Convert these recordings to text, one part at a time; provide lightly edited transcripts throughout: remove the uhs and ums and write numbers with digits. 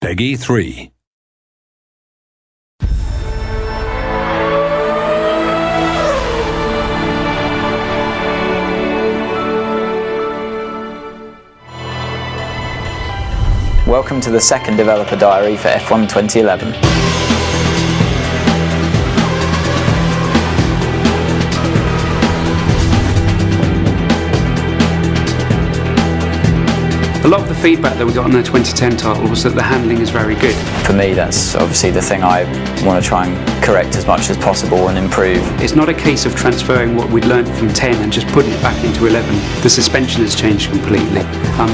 Peggy 3. Welcome to the second developer diary for F1 2011. A lot of the feedback that we got on the 2010 title was that the handling is very good. For me, that's obviously the thing I want to try and correct as much as possible and improve. It's not a case of transferring what we'd learned from 10 and just putting it back into 11. The suspension has changed completely.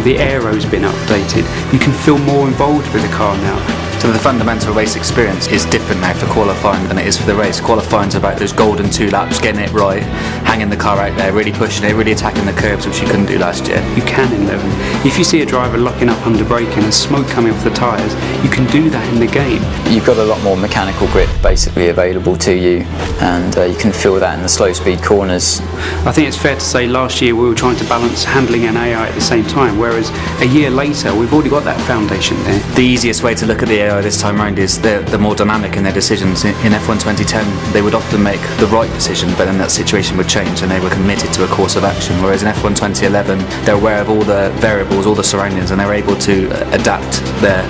The aero's been updated. You can feel more involved with the car now. So the fundamental race experience is different now for qualifying than it is for the race. Qualifying's about those golden 2 laps, getting it right, hanging the car out there, really pushing it, really attacking the curbs, which you couldn't do last year. You can in 11. If you see a driver locking up under braking and smoke coming off the tyres, you can do that in the game. You've got a lot more mechanical grip basically available to you, and you can feel that in the slow speed corners. I think it's fair to say last year we were trying to balance handling and AI at the same time, whereas a year later we've already got that foundation there. The easiest way to look at the AI this time around is they're more dynamic in their decisions. In F1 2010 they would often make the right decision, but then that situation would change and they were committed to a course of action, whereas in F1 2011 they're aware of all the variables, all the surroundings, and they're able to adapt their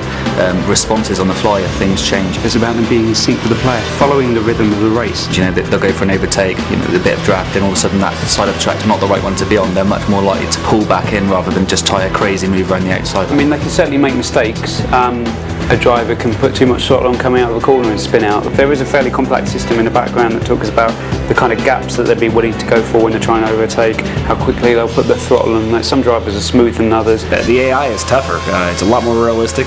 responses on the fly if things change. It's about them being in sync with the player, following the rhythm of the race. You know, they'll go for an overtake, you know, a bit of draft, and all of a sudden that side of the track's not the right one to be on. They're much more likely to pull back in rather than just try a crazy move around the outside. I mean, they can certainly make mistakes. A driver can put too much throttle on coming out of a corner and spin out. There is a fairly complex system in the background that talks about the kind of gaps that they'd be willing to go for when they're trying to overtake, how quickly they'll put the throttle on. Like, some drivers are smoother than others. The AI is tougher. It's a lot more realistic.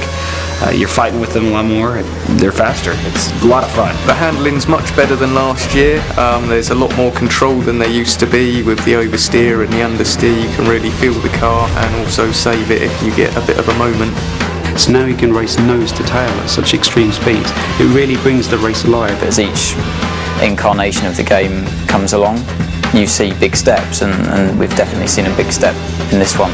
You're fighting with them a lot more. They're faster. It's a lot of fun. The handling's much better than last year. There's a lot more control than there used to be with the oversteer and the understeer. You can really feel the car and also save it if you get a bit of a moment. So now you can race nose to tail at such extreme speeds. It really brings the race alive. As each incarnation of the game comes along, you see big steps, and we've definitely seen a big step in this one.